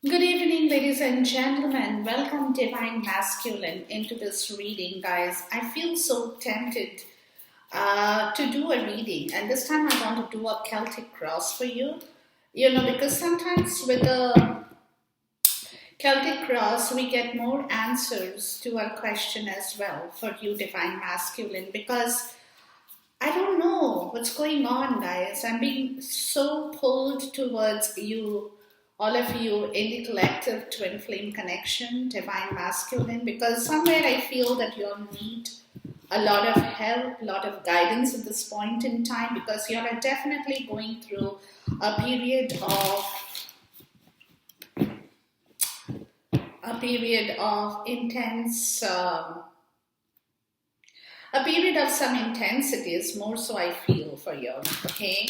Good evening, ladies and gentlemen. Welcome, Divine Masculine, into this reading, guys. I feel so tempted to do a reading, and this time I want to do a Celtic cross for you. Because sometimes with the Celtic cross, we get more answers to our question as well for you, Divine Masculine, because I don't know what's going on, guys. I'm being so pulled towards you, all of you, in the collective twin flame connection, divine masculine, because somewhere I feel that you'll need a lot of help, a lot of guidance at this point in time, because you're definitely going through a period of intense. A period of some intensity is more so I feel for you, okay?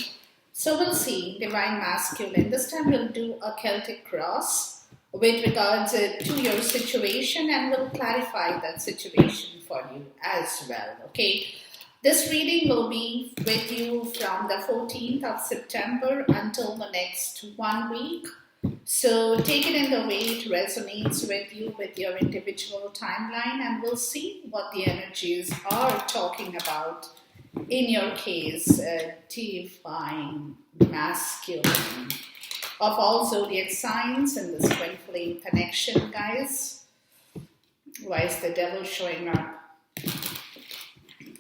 So we'll see, Divine Masculine. This time we'll do a Celtic cross with regards to your situation, and we'll clarify that situation for you as well, okay? This reading will be with you from the 14th of September until the next 1 week. So take it in the way it resonates with you with your individual timeline, and we'll see what the energies are talking about in your case, divine masculine of all zodiac signs in this twin flame connection, guys. Why is the devil showing up?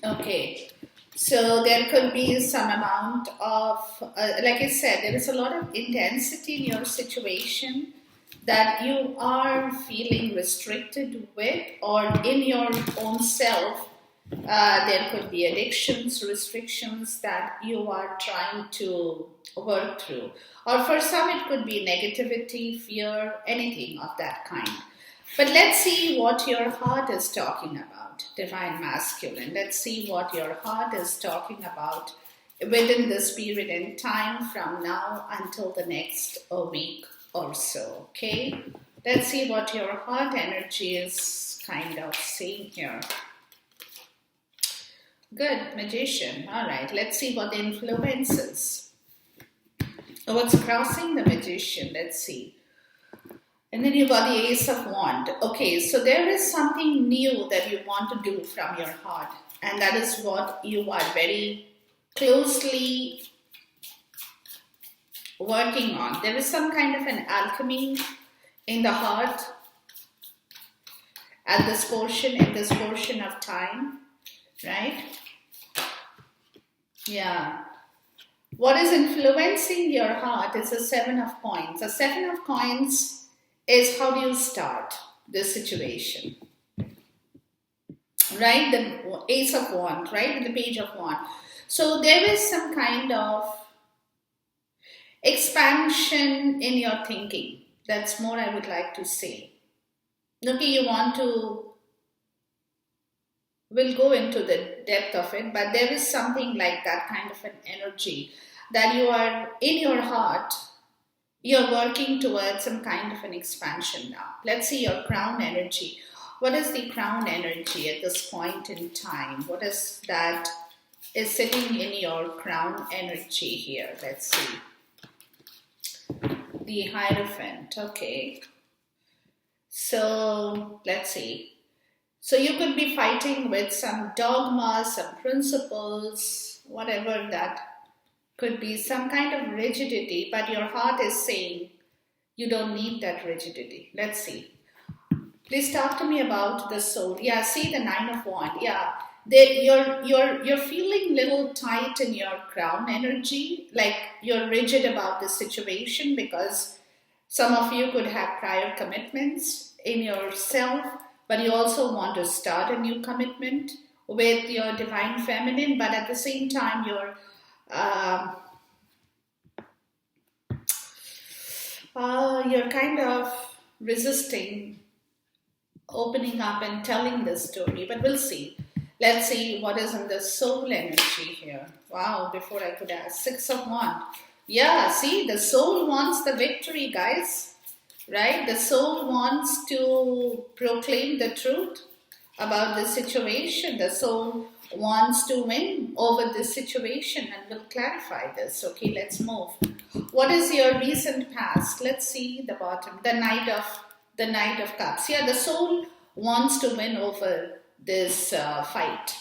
Okay. So there could be some amount of, like I said, there is a lot of intensity in your situation that you are feeling restricted with, or in your own self. There could be addictions, restrictions that you are trying to work through. Or for some, it could be negativity, fear, anything of that kind. But let's see what your heart is talking about, Divine Masculine. Let's see what your heart is talking about within this period in time from now until the next week or so, okay? Let's see what your heart energy is kind of saying here. Good, Magician. All right, let's see what the influence is. What's crossing the Magician? Let's see. And then you got the Ace of Wands. Okay, so there is something new that you want to do from your heart. And that is what you are very closely working on. There is some kind of an alchemy in the heart in this portion of time, right? Yeah. What is influencing your heart is the Seven of Coins. The Seven of Coins is how do you start this situation, right? The Ace of Wands, right? And the Page of Wands. So there is some kind of expansion in your thinking. That's more I would like to say. Okay, you want to, we'll go into the depth of it, but there is something like that kind of an energy that you are in your heart. You're working towards some kind of an expansion now. Let's see your crown energy. What is the crown energy at this point in time? What is that is sitting in your crown energy here? Let's see. The Hierophant. Okay. So let's see. So you could be fighting with some dogma, some principles, whatever that could be, some kind of rigidity, but your heart is saying you don't need that rigidity. Let's see. Please talk to me about the soul. Yeah, see the Nine of Wands. Yeah, you're feeling little tight in your crown energy, like you're rigid about the situation because some of you could have prior commitments in yourself, but you also want to start a new commitment with your divine feminine, but at the same time you're kind of resisting opening up and telling this story, but we'll see. Let's see what is in the soul energy here. Wow, before I could ask, Six of Wands. Yeah, see, the soul wants the victory, guys, right? The soul wants to proclaim the truth about the situation. The soul wants to win over this situation, and we'll clarify this. Okay, let's move. What is your recent past? Let's see the bottom. The Knight of Cups. Yeah, the soul wants to win over this fight.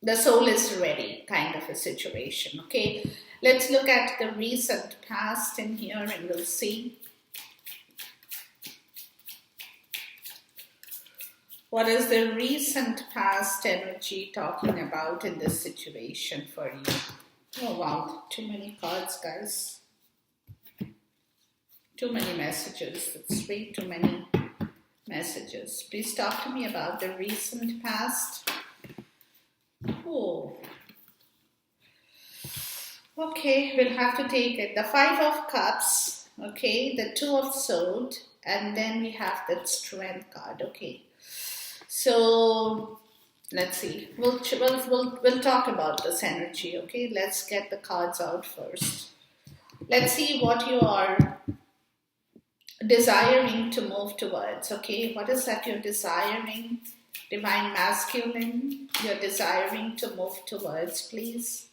The soul is ready, kind of a situation. Okay, let's look at the recent past in here, and we'll see. What is the recent past energy talking about in this situation for you? Oh wow, too many cards, guys. Too many messages. It's way too many messages. Please talk to me about the recent past. Oh. Okay, we'll have to take it. The Five of Cups, okay, the Two of Swords, and then we have the Strength card, okay. So let's see. We'll talk about this energy. Okay, let's get the cards out first. Let's see what you are desiring to move towards. Okay, what is that you're desiring? Divine Masculine, you're desiring to move towards, please.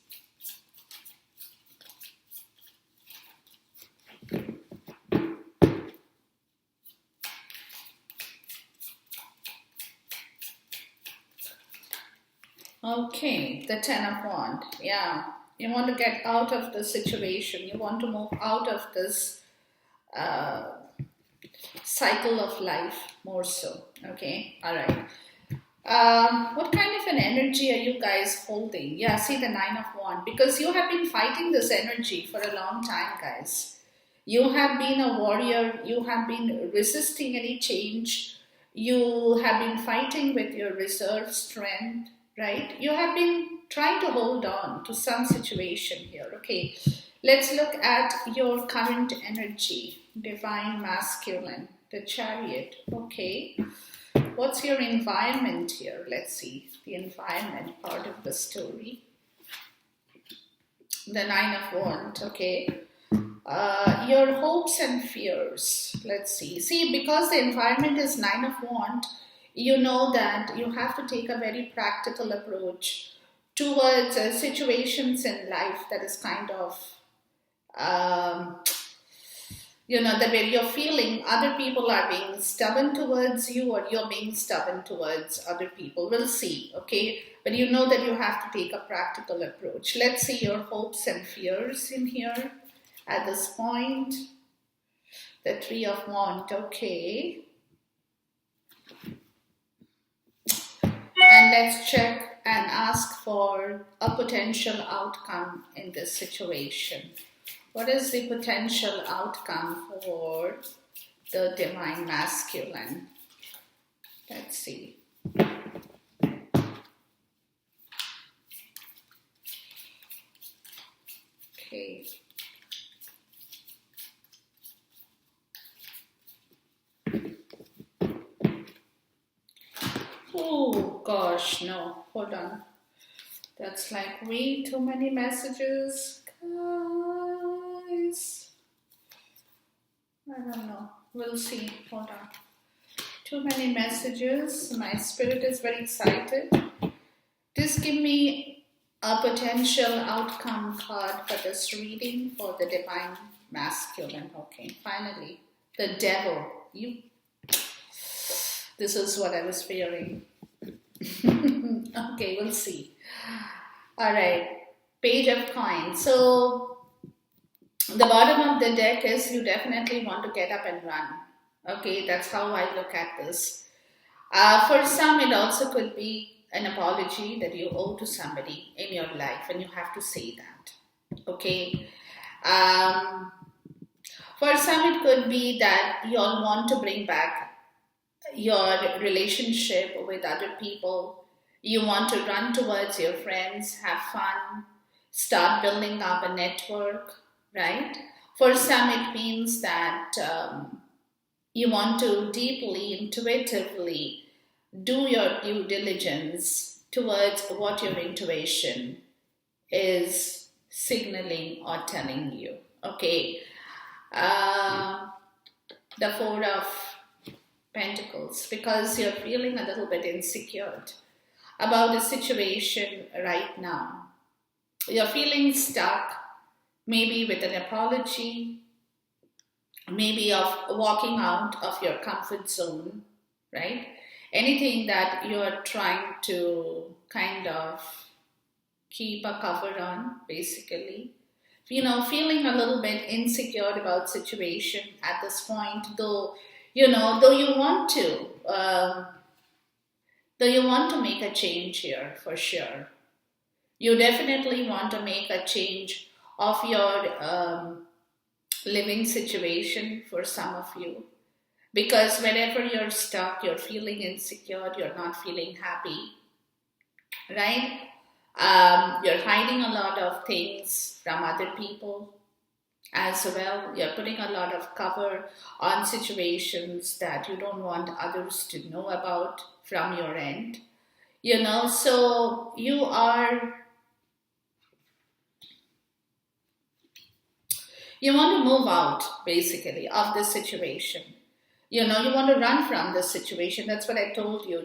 Okay, the Ten of Wands. Yeah, you want to get out of the situation. You want to move out of this cycle of life more so. Okay, all right. What kind of an energy are you guys holding? Yeah, see the Nine of Wands. Because you have been fighting this energy for a long time, guys. You have been a warrior. You have been resisting any change. You have been fighting with your reserve strength. Right? You have been trying to hold on to some situation here. Okay, let's look at your current energy. Divine Masculine, the Chariot. Okay, what's your environment here? Let's see the environment part of the story. The Nine of Wands. Okay, your hopes and fears. Let's see. See, because the environment is Nine of Wands, you know that you have to take a very practical approach towards situations in life that is kind of, the way you're feeling other people are being stubborn towards you, or you're being stubborn towards other people. We'll see, okay? But you know that you have to take a practical approach. Let's see your hopes and fears in here at this point. The Three of Wands, okay. And let's check and ask for a potential outcome in this situation. What is the potential outcome for the Divine Masculine? Let's see. Okay. Oh gosh, no, hold on. That's like way too many messages, guys. I don't know. We'll see. Hold on. Too many messages. My spirit is very excited. Just give me a potential outcome card for this reading for the Divine Masculine. Okay, finally. The Devil. This is what I was fearing. Okay, we'll see. All right, Page of Coins. So the bottom of the deck is you definitely want to get up and run. Okay, that's how I look at this. For some, it also could be an apology that you owe to somebody in your life, and you have to say that. Okay. For some, it could be that you all want to bring back your relationship with other people. You want to run towards your friends, have fun, start building up a network, right? For some, it means that you want to deeply, intuitively do your due diligence towards what your intuition is signaling or telling you, okay? The Four of Pentacles, because you're feeling a little bit insecure. about a situation right now. You're feeling stuck, maybe with an apology, maybe of walking out of your comfort zone, right? Anything that you're trying to kind of keep a cover on, basically. Feeling a little bit insecure about situation at this point, though you want to, though you want to make a change here for sure. You definitely want to make a change of your living situation for some of you. Because whenever you're stuck, you're feeling insecure, you're not feeling happy, right? You're hiding a lot of things from other people as well. You're putting a lot of cover on situations that you don't want others to know about from your end. So you want to move out basically of this situation. You want to run from this situation. That's what I told you.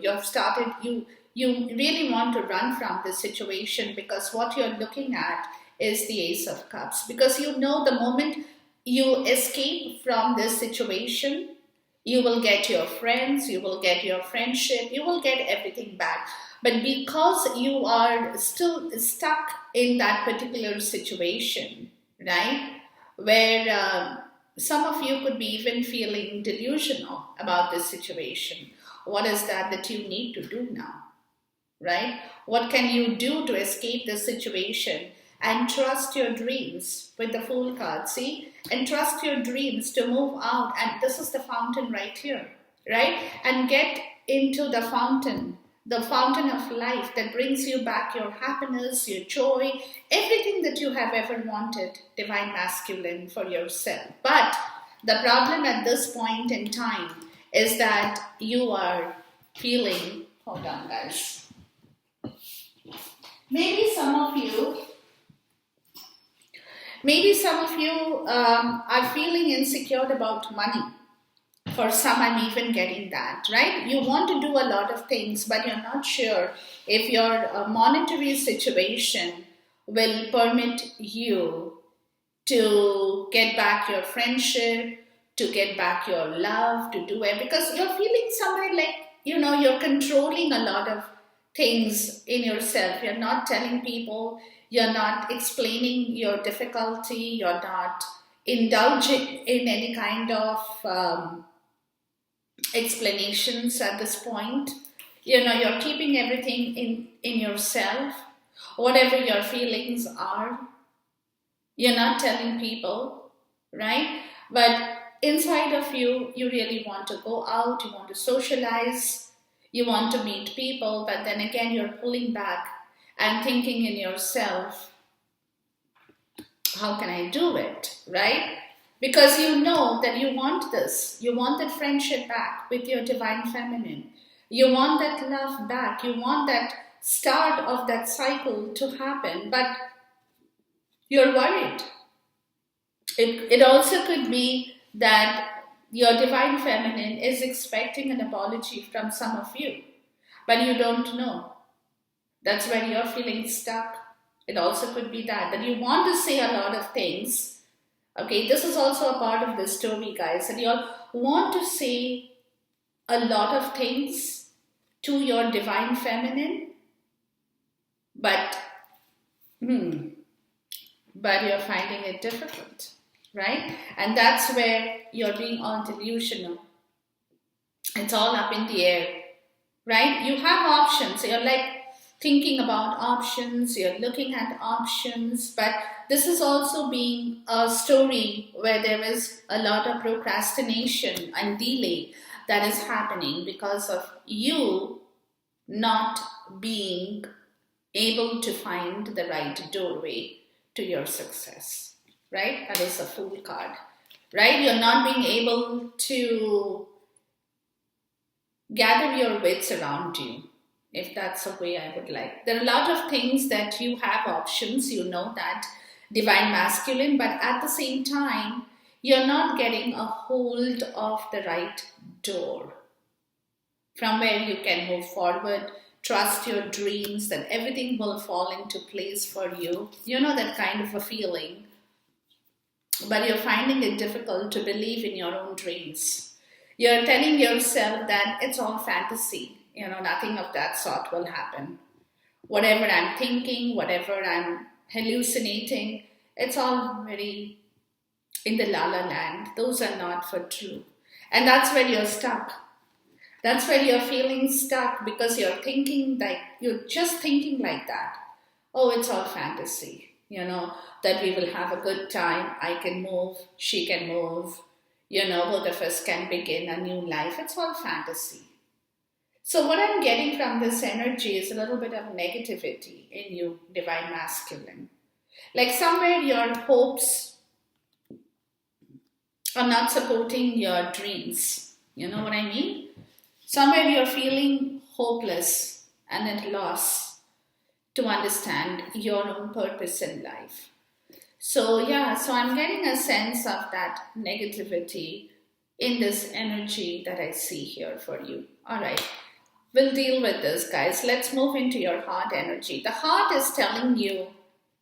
You really want to run from this situation, because what you're looking at is the Ace of Cups. Because the moment you escape from this situation, you will get your friends, you will get your friendship, you will get everything back. But because you are still stuck in that particular situation, right, where some of you could be even feeling delusional about this situation. What is that you need to do now, right? What can you do to escape this situation and trust your dreams with the Fool card, see? And trust your dreams to move out. And this is the fountain right here, right? And get into the fountain of life that brings you back your happiness, your joy, everything that you have ever wanted, divine masculine, for yourself. But the problem at this point in time is that you are feeling, hold on guys, maybe some of you are feeling insecure about money. For some, I'm even getting that, right? You want to do a lot of things, but you're not sure if your monetary situation will permit you to get back your friendship, to get back your love, to do it. Because you're feeling somewhere like, you're controlling a lot of things in yourself. You're not telling people, you're not explaining your difficulty, you're not indulging in any kind of explanations at this point. You're keeping everything in yourself. Whatever your feelings are, you're not telling people, right? But inside of you, you really want to go out, you want to socialize, you want to meet people, but then again, you're pulling back and thinking in yourself, how can I do it, right? Because you know that you want this. You want that friendship back with your divine feminine. You want that love back. You want that start of that cycle to happen. But you're worried. It also could be that your divine feminine is expecting an apology from some of you. But you don't know. That's where you're feeling stuck. It also could be that you want to say a lot of things. Okay, this is also a part of the story, guys. And you all want to say a lot of things to your divine feminine, but you're finding it difficult, right? And that's where you're being all delusional. It's all up in the air, right? You have options. You're like thinking about options, you're looking at options, but this is also being a story where there is a lot of procrastination and delay that is happening because of you not being able to find the right doorway to your success, right? That is a Fool card, right? You're not being able to gather your wits around you, if that's the way I would like. There are a lot of things that you have options, that divine masculine, but at the same time, you're not getting a hold of the right door from where you can move forward trust your dreams, that everything will fall into place for you. You know that kind of a feeling, but you're finding it difficult to believe in your own dreams. You're telling yourself that it's all fantasy. Nothing of that sort will happen. Whatever I'm thinking, whatever I'm hallucinating, it's all very in the la la land. Those are not for true. And that's where you're stuck. That's where you're feeling stuck, because you're just thinking like that. Oh, it's all fantasy. That we will have a good time. I can move, she can move, both of us can begin a new life. It's all fantasy. So what I'm getting from this energy is a little bit of negativity in you, Divine Masculine. Like somewhere your hopes are not supporting your dreams. You know what I mean? Somewhere you're feeling hopeless and at loss to understand your own purpose in life. So I'm getting a sense of that negativity in this energy that I see here for you. All right, we'll deal with this, guys. Let's move into your heart energy. The heart is telling you,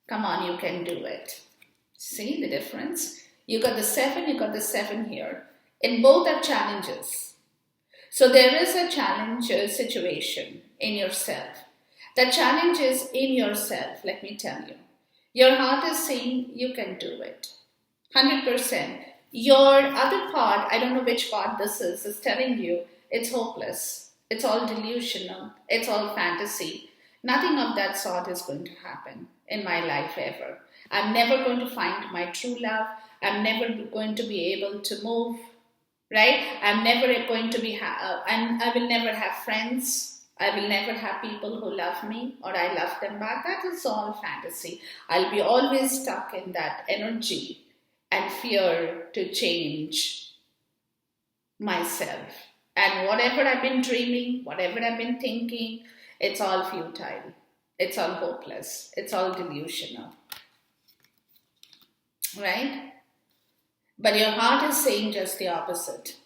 come on, you can do it. See the difference? You got the 7 here. And both are challenges. So there is a challenge situation in yourself. The challenge is in yourself, let me tell you. Your heart is saying you can do it. 100%. Your other part, I don't know which part this is telling you it's hopeless. It's all delusional. It's all fantasy. Nothing of that sort is going to happen in my life ever. I'm never going to find my true love. I'm never going to be able to move, right? I'm never going to be, I will never have friends. I will never have people who love me or I love them back. That is all fantasy. I'll be always stuck in that energy and fear to change myself. And whatever I've been dreaming, whatever I've been thinking, it's all futile. It's all hopeless. It's all delusional. Right? But your heart is saying just the opposite.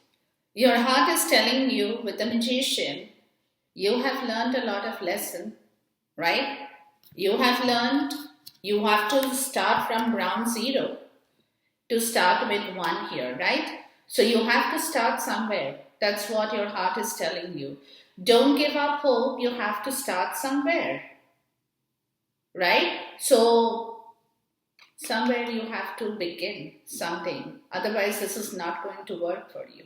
Your heart is telling you, with the Magician, you have learned a lot of lesson, right? You have learned you have to start from ground zero to start with 1 here, right? So you have to start somewhere. That's what your heart is telling you. Don't give up hope. You have to start somewhere, right? So somewhere you have to begin something. Otherwise, this is not going to work for you.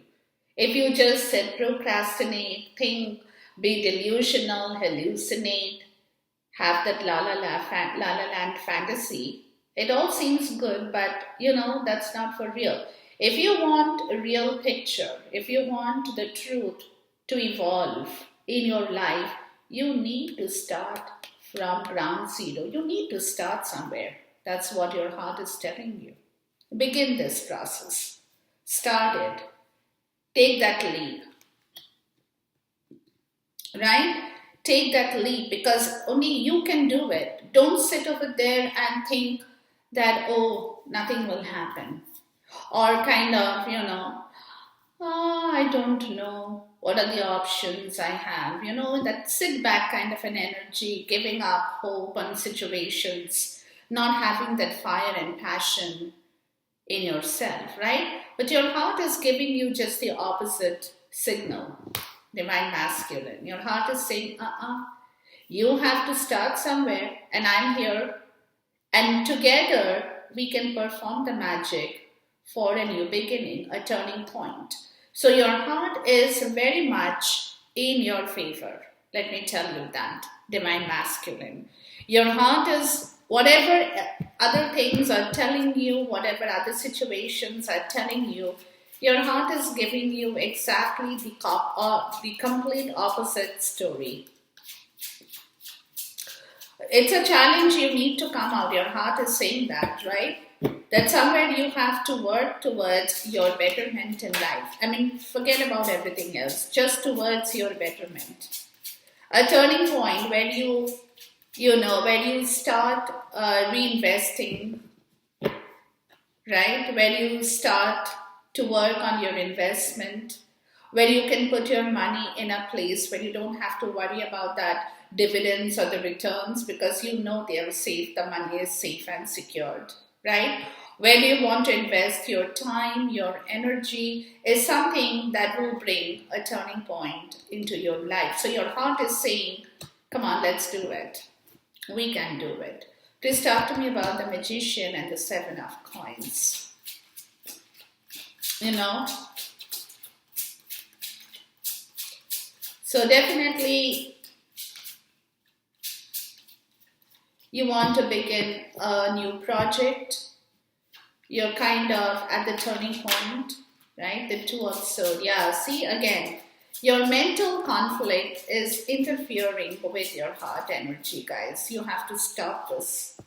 If you just sit, procrastinate, think, be delusional, hallucinate, have that la la land fantasy, it all seems good, but that's not for real. If you want a real picture, if you want the truth to evolve in your life, you need to start from ground zero. You need to start somewhere. That's what your heart is telling you. Begin this process. Start it. Take that leap. Right? Take that leap, because only you can do it. Don't sit over there and think that, oh, nothing will happen. Or kind of, I don't know. What are the options I have? That sit back kind of an energy, giving up hope on situations, not having that fire and passion in yourself, right? But your heart is giving you just the opposite signal, Divine Masculine. Your heart is saying, you have to start somewhere, and I'm here, and together we can perform the magic for a new beginning, a turning point. So your heart is very much in your favor. Let me tell you that, Divine Masculine. Your heart is, whatever other things are telling you, whatever other situations are telling you, your heart is giving you exactly the complete opposite story. It's a challenge, you need to come out. Your heart is saying that, right? That somewhere you have to work towards your betterment in life. I mean, forget about everything else, just towards your betterment. A turning point where you start reinvesting, right? Where you start to work on your investment, where you can put your money in a place where you don't have to worry about that dividends or the returns because you know they are safe, the money is safe and secured, right? Where you want to invest your time, your energy is something that will bring a turning point into your life. So your heart is saying, come on, let's do it. We can do it. Please talk to me about the Magician and the Seven of Coins. You know, so definitely you want to begin a new project. You're kind of at the turning point, right? The Two of Swords. Yeah, see again, your mental conflict is interfering with your heart energy, guys. You have to stop this.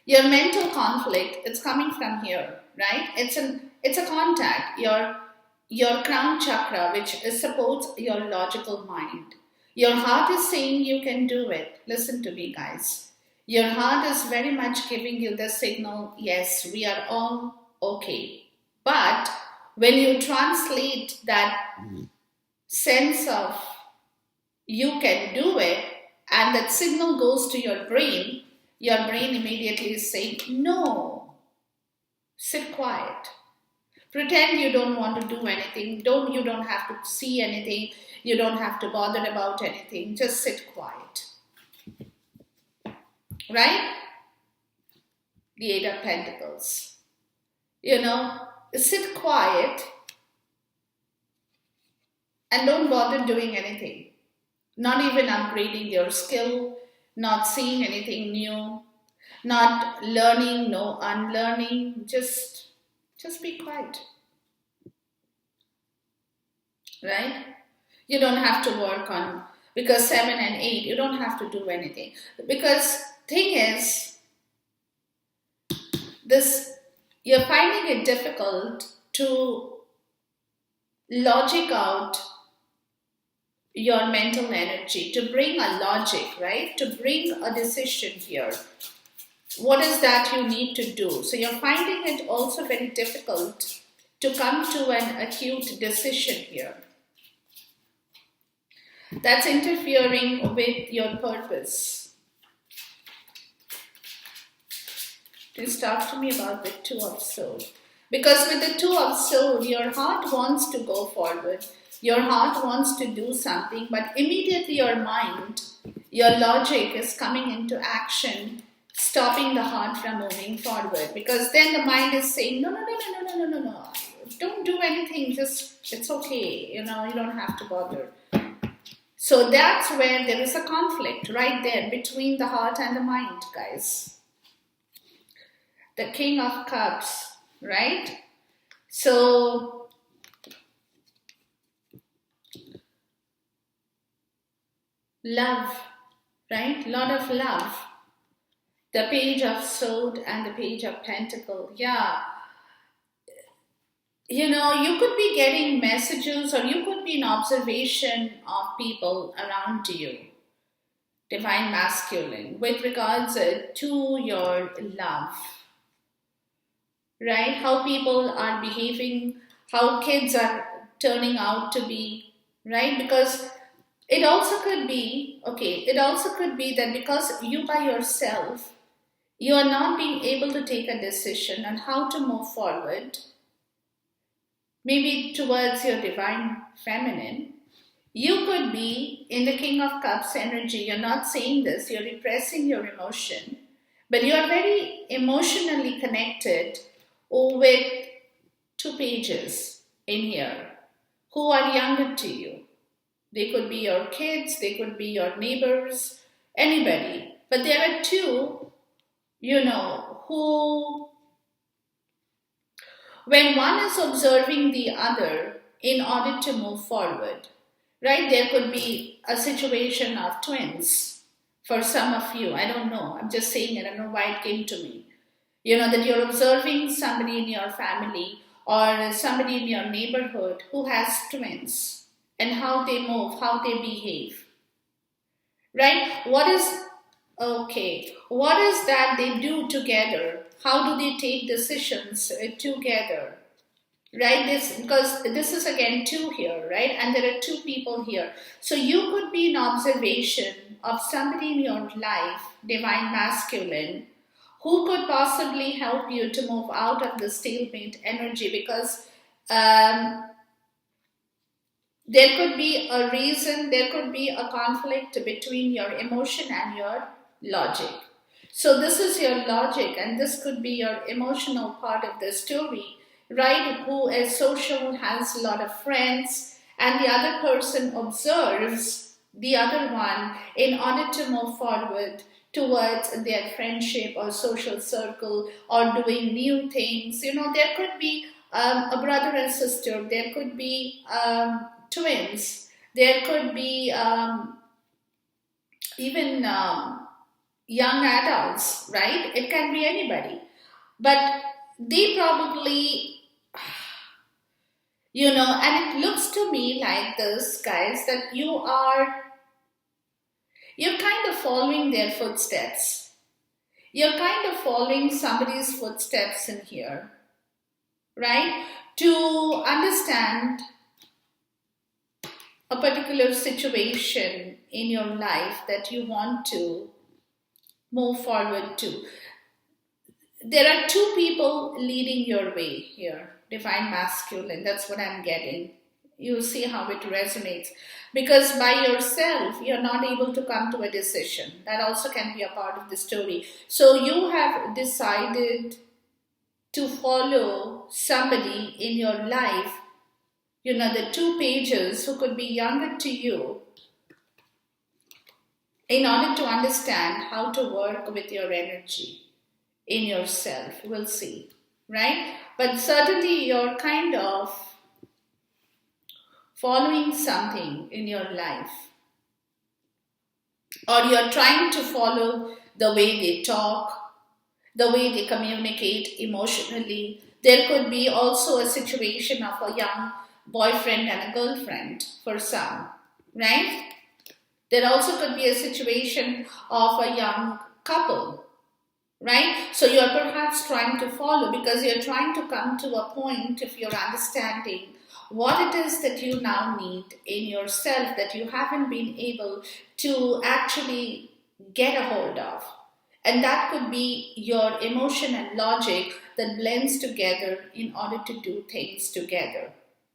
Your mental conflict, it's coming from here, right? It's a contact. Your crown chakra, which supports your logical mind. Your heart is saying you can do it. Listen to me, guys. Your heart is very much giving you the signal, yes, we are all okay. But when you translate that sense of you can do it, and that signal goes to your brain immediately is saying, no, sit quiet. Pretend you don't want to do anything. You don't have to see anything. You don't have to bother about anything. Just sit quiet. Right? The Eight of Pentacles. You know, sit quiet and don't bother doing anything. Not even upgrading your skill, not seeing anything new, not learning, no unlearning. Just be quiet. Right? You don't have to work on, because 7 and 8, you don't have to do anything. Because thing is, you're finding it difficult to logic out your mental energy, to bring a logic, right? To bring a decision here. What is that you need to do? So you're finding it also very difficult to come to an acute decision here. That's interfering with your purpose. Please talk to me about the Two of Swords. Because with the Two of Swords, your heart wants to go forward. Your heart wants to do something, but immediately your mind, your logic is coming into action, stopping the heart from moving forward. Because then the mind is saying, no. Don't do anything, just, it's okay. You know, you don't have to bother. So that's where there is a conflict right there between the heart and the mind, guys. The King of Cups, right? So love, right? Lot of love. The Page of Swords and the Page of Pentacles. Yeah. You know, you could be getting messages or you could be in observation of people around you, Divine Masculine, with regards to your love, right? How people are behaving, how kids are turning out to be, right? Because it also could be, that because you by yourself, you are not being able to take a decision on how to move forward, maybe towards your divine feminine. You could be in the King of Cups energy. You're not saying this, you're repressing your emotion, but you are very emotionally connected with two pages in here who are younger to you. They could be your kids, they could be your neighbors, anybody. But there are two, you know, who, when one is observing the other in order to move forward, right? There could be a situation of twins for some of you. I don't know. I'm just saying it. I don't know why it came to me. You know, that you're observing somebody in your family or somebody in your neighborhood who has twins and how they move, how they behave, right? What is that they do together? How do they take decisions together? right? This, because this is again two here, right? And there are two people here. So you could be an observation of somebody in your life, divine masculine, who could possibly help you to move out of the stalemate energy, because um, there could be a reason, there could be a conflict between your emotion and your logic. So, this is your logic, and this could be your emotional part of the story, right? Who is social, has a lot of friends, and the other person observes the other one in order to move forward towards their friendship or social circle or doing new things. You know, there could be a brother and sister, there could be twins, there could be even young adults, right? It can be anybody. But they probably, you know, and it looks to me like this, guys, that you're kind of following their footsteps. You're kind of following somebody's footsteps in here, right? To understand a particular situation in your life that you want to move forward to. There are two people leading your way here, divine masculine. That's what I'm getting. You see how it resonates. Because by yourself, you're not able to come to a decision. That also can be a part of the story. So you have decided to follow somebody in your life, you know, the two pages who could be younger to you, in order to understand how to work with your energy in yourself. We'll see, right? But certainly you're kind of following something in your life, or you're trying to follow the way they talk, the way they communicate emotionally. There could be also a situation of a young boyfriend and a girlfriend for some, right? There also could be a situation of a young couple, right? So you're perhaps trying to follow, because you're trying to come to a point of your understanding what it is that you now need in yourself that you haven't been able to actually get a hold of. And that could be your emotion and logic that blends together in order to do things together,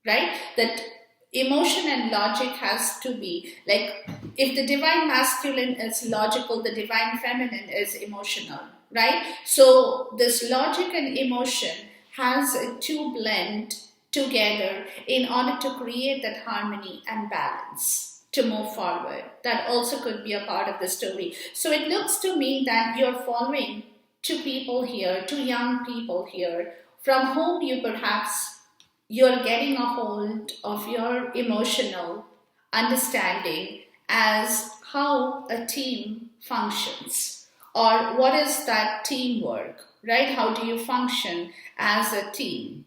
right? That emotion and logic has to be like, if the divine masculine is logical, the divine feminine is emotional, right? So this logic and emotion has to blend together in order to create that harmony and balance to move forward. That also could be a part of the story. So it looks to me that you're following two people here, two young people here, from whom you perhaps you're getting a hold of your emotional understanding as how a team functions, or what is that teamwork, right? How do you function as a team?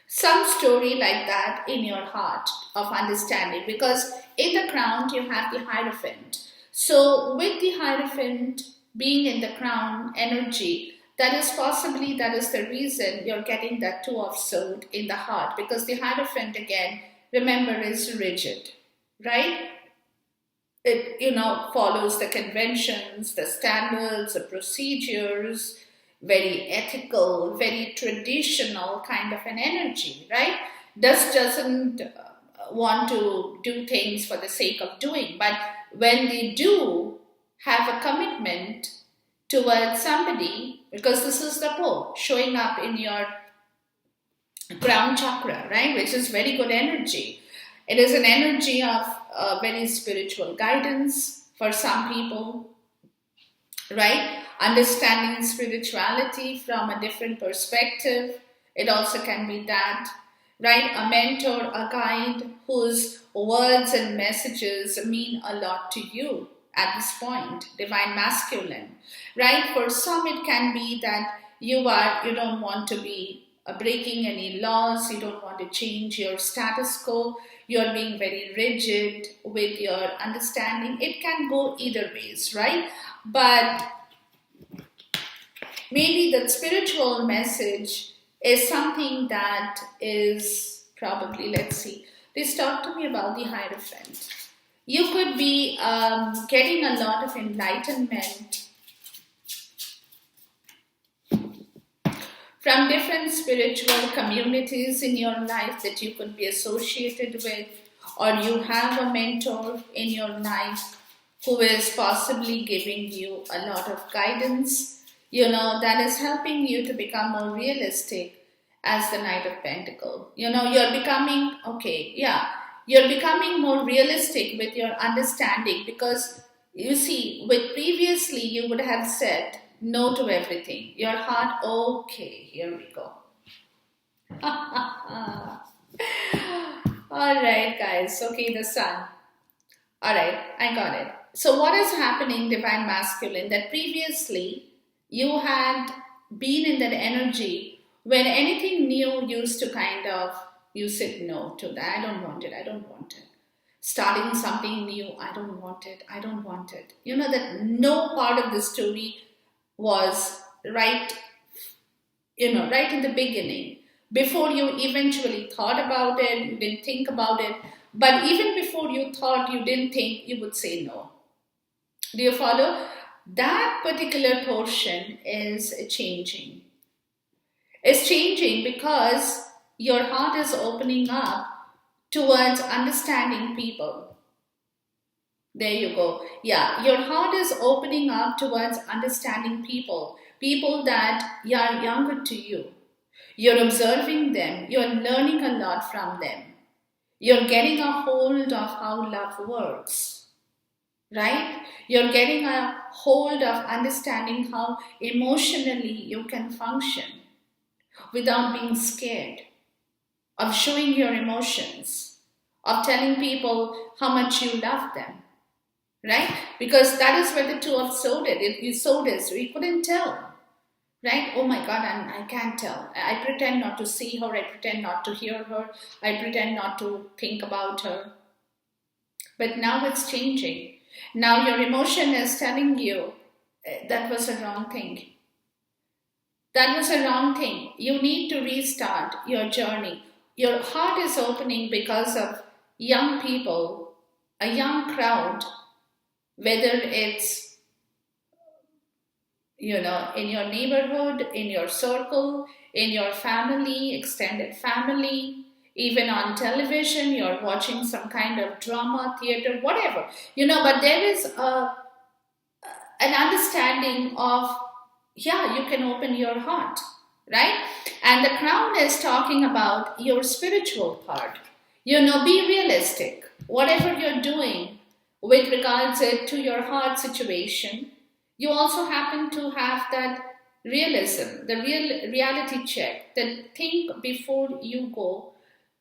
Some story like that in your heart of understanding, because in the crown you have the Hierophant. So with the Hierophant being in the crown energy, that is the reason you're getting that Two of Swords in the heart, because the Hierophant, again, remember, is rigid, right? It, you know, follows the conventions, the standards, the procedures, very ethical, very traditional kind of an energy, right? Doesn't want to do things for the sake of doing, but when they do have a commitment towards somebody, because this is the Pope showing up in your crown chakra, right? Which is very good energy. It is an energy of very spiritual guidance for some people, right? Understanding spirituality from a different perspective. It also can be that, right? A mentor, a guide whose words and messages mean a lot to you at this point, divine masculine, right? For some, it can be that you don't want to be breaking any laws, you don't want to change your status quo, you're being very rigid with your understanding. It can go either ways, right? But maybe that spiritual message is something that is probably, let's see, please talk to me about the Hierophant. You could be getting a lot of enlightenment from different spiritual communities in your life that you could be associated with, or you have a mentor in your life who is possibly giving you a lot of guidance, that is helping you to become more realistic as the Knight of Pentacles. You're becoming, you're becoming more realistic with your understanding, because you see, with previously you would have said no to everything. Your heart, okay, here we go. All right, guys. Okay, the Sun. All right, I got it. So what is happening, Divine Masculine, that previously you had been in that energy when anything new used to you said no to that. I don't want it. Starting something new, I don't want it. That no part of the story was right, right in the beginning. Before you eventually thought about it, you didn't think about it. But even before you thought, you didn't think, you would say no. Do you follow? That particular portion is changing. It's changing because your heart is opening up towards understanding people. There you go. Yeah, your heart is opening up towards understanding people. People that are younger to you. You're observing them. You're learning a lot from them. You're getting a hold of how love works. Right? You're getting a hold of understanding how emotionally you can function without being scared of showing your emotions, of telling people how much you love them. Right? Because that is where the Two of Swords is. We couldn't tell. Right? Oh my God, I can't tell. I pretend not to see her. I pretend not to hear her. I pretend not to think about her. But now it's changing. Now your emotion is telling you that was a wrong thing. That was a wrong thing. You need to restart your journey. Your heart is opening because of young people, a young crowd, whether it's in your neighborhood, in your circle, in your family, extended family, even on television, you're watching some kind of drama, theater, whatever, but there is an understanding of, you can open your heart, right? And the crown is talking about your spiritual part. Be realistic. Whatever you're doing with regards to your heart situation, you also happen to have that realism, the reality check, that think before you go,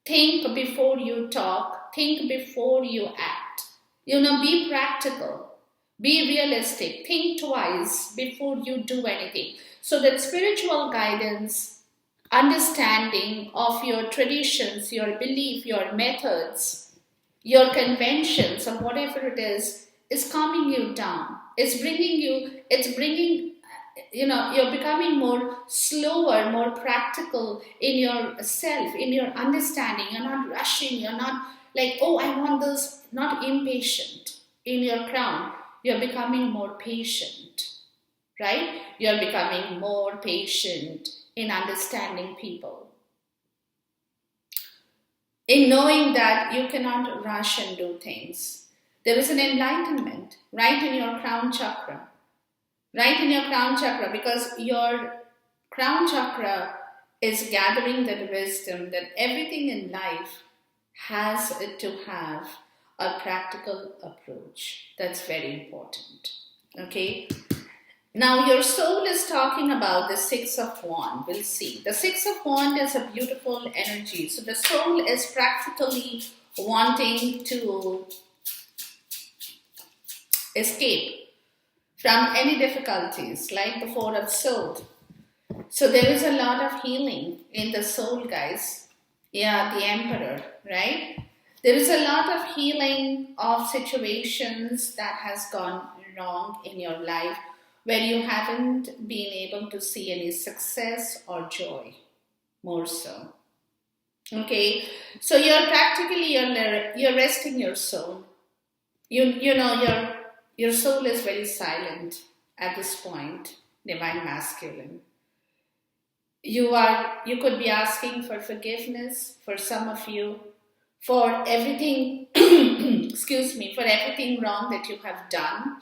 think before you talk, think before you act. Be practical, be realistic, think twice before you do anything. So that spiritual guidance, understanding of your traditions, your belief, your methods, your conventions, or whatever it is calming you down. You're becoming more slower, more practical in yourself, in your understanding. You're not rushing. You're not like, oh, I want this, not impatient in your crown. You're becoming more patient, right? You're becoming more patient in understanding people. In knowing that you cannot rush and do things. There is an enlightenment right in your crown chakra. Right in your crown chakra, because your crown chakra is gathering that wisdom that everything in life has to have a practical approach. That's very important. Okay? Now your soul is talking about the Six of Wands. We'll see. The Six of Wands is a beautiful energy. So the soul is practically wanting to escape from any difficulties, like the Four of Swords. So there is a lot of healing in the soul, guys. Yeah, the Emperor, right? There is a lot of healing of situations that has gone wrong in your life where you haven't been able to see any success or joy. more so. Okay, so you're practically you're resting your soul. You know your soul is very silent at this point, divine masculine. You could be asking for forgiveness for some of you for everything excuse me, for everything wrong that you have done,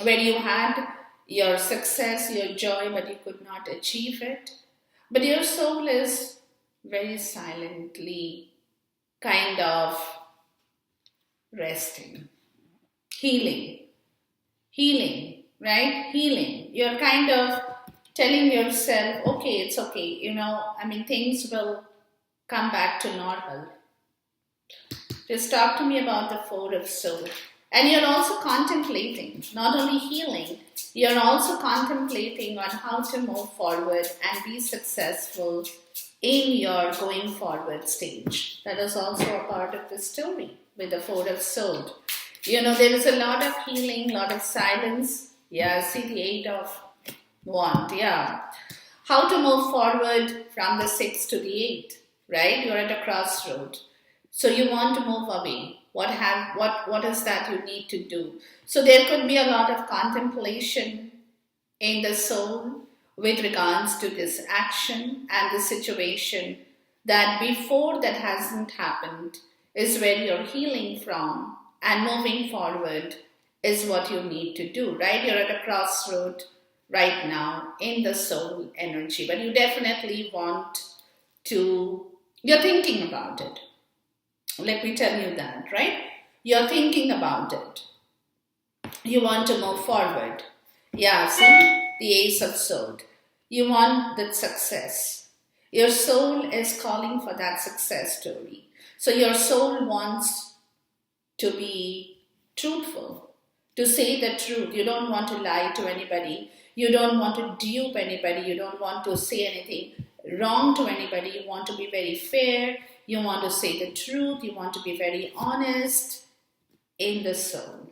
where you had your success, your joy, but you could not achieve it. But your soul is very silently kind of resting, healing, right? Healing. You're kind of telling yourself, okay, it's okay, things will come back to normal. Just talk to me about the Four of Soul. And you're also contemplating, not only healing, you're also contemplating on how to move forward and be successful in your going forward stage. That is also a part of the story with the Four of Soul. There is a lot of healing, a lot of silence. Yeah, see the Eight of Wands. Yeah. How to move forward from the 6 to the 8, right? You're at a crossroad. So you want to move away. What is that you need to do? So there could be a lot of contemplation in the soul with regards to this action and the situation that before that hasn't happened is where you're healing from, and moving forward is what you need to do, right? You're at a crossroad right now in the soul energy, but you definitely you're thinking about it. Let me tell you that, right? You're thinking about it. You want to move forward. Yeah, see? The Ace of Swords. You want that success. Your soul is calling for that success story. So your soul wants to be truthful, to say the truth. You don't want to lie to anybody. You don't want to dupe anybody. You don't want to say anything wrong to anybody. You want to be very fair. You want to say the truth. You want to be very honest in the soul,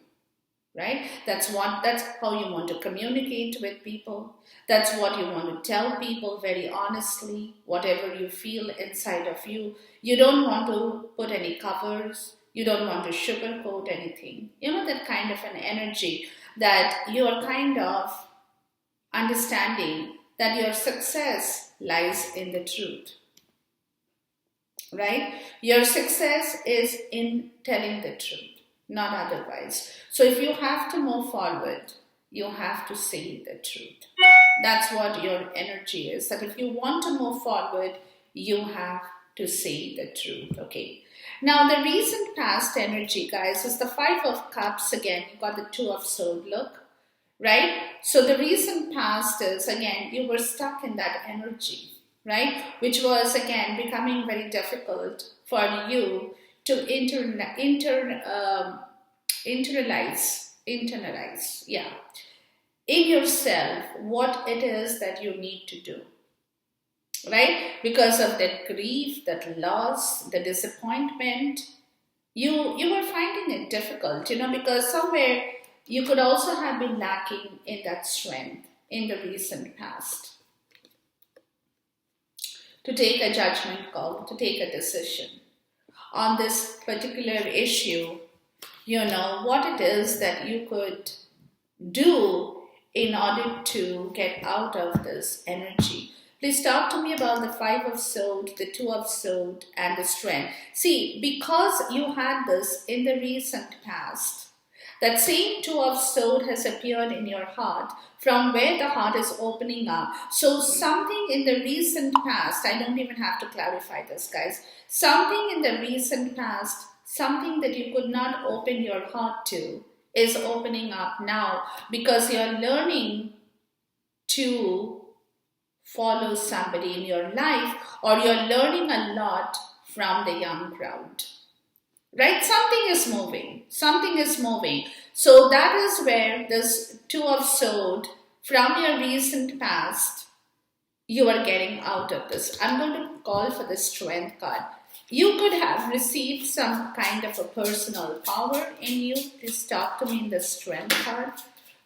right? That's how you want to communicate with people. That's what you want to tell people very honestly, whatever you feel inside of you. You don't want to put any covers. You don't want to sugarcoat anything. That kind of an energy that you're kind of understanding that your success lies in the truth. Right? Your success is in telling the truth, not otherwise. So if you have to move forward, you have to say the truth. That's what your energy is. That if you want to move forward, you have to say the truth. Okay. Now the recent past energy, guys, is the Five of Cups. Again, you got the Two of Swords. Look, right? So the recent past is, again, you were stuck in that energy, right? Which was, again, becoming very difficult for you to internalize, yeah, in yourself what it is that you need to do, right? Because of that grief, that loss, the disappointment, you were finding it difficult, because somewhere you could also have been lacking in that strength in the recent past, to take a judgment call, to take a decision on this particular issue, what it is that you could do in order to get out of this energy. Please talk to me about the Five of Swords, the Two of Swords, and the Strength. See, because you had this in the recent past, that same Two of Swords has appeared in your heart, from where the heart is opening up. So something in the recent past, I don't even have to clarify this, guys. Something in the recent past, something that you could not open your heart to, is opening up now, because you're learning to follow somebody in your life, or you're learning a lot from the young crowd. Right? Something is moving. So that is where this Two of Swords, from your recent past, you are getting out of this. I'm going to call for the Strength card. You could have received some kind of a personal power in you. Please talk to me in the Strength card,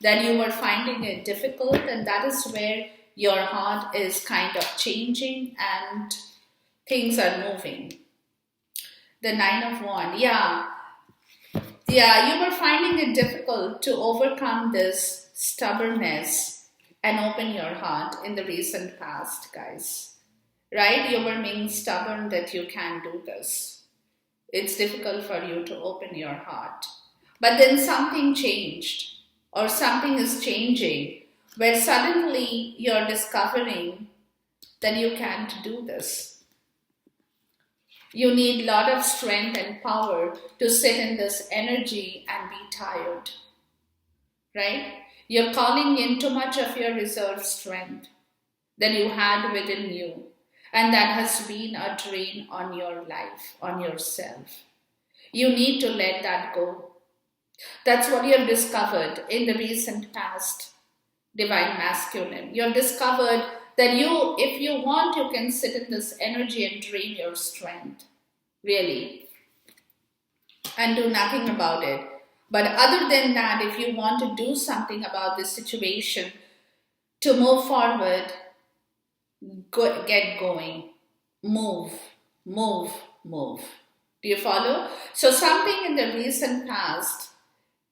that you were finding it difficult, and that is where your heart is kind of changing and things are moving. The Nine of Wands, yeah. Yeah, you were finding it difficult to overcome this stubbornness and open your heart in the recent past, guys. Right? You were being stubborn that you can't do this. It's difficult for you to open your heart. But then something changed, or something is changing, where suddenly you're discovering that you can't do this. You need a lot of strength and power to sit in this energy and be tired, right? You're calling in too much of your reserve strength that you had within you, and that has been a drain on your life, on yourself. You need to let that go. That's what you have discovered in the recent past, Divine Masculine. You have discovered that you, if you want, you can sit in this energy and drain your strength, really, and do nothing about it. But other than that, if you want to do something about this situation, to move forward, get going, move, move, move. Do you follow? So something in the recent past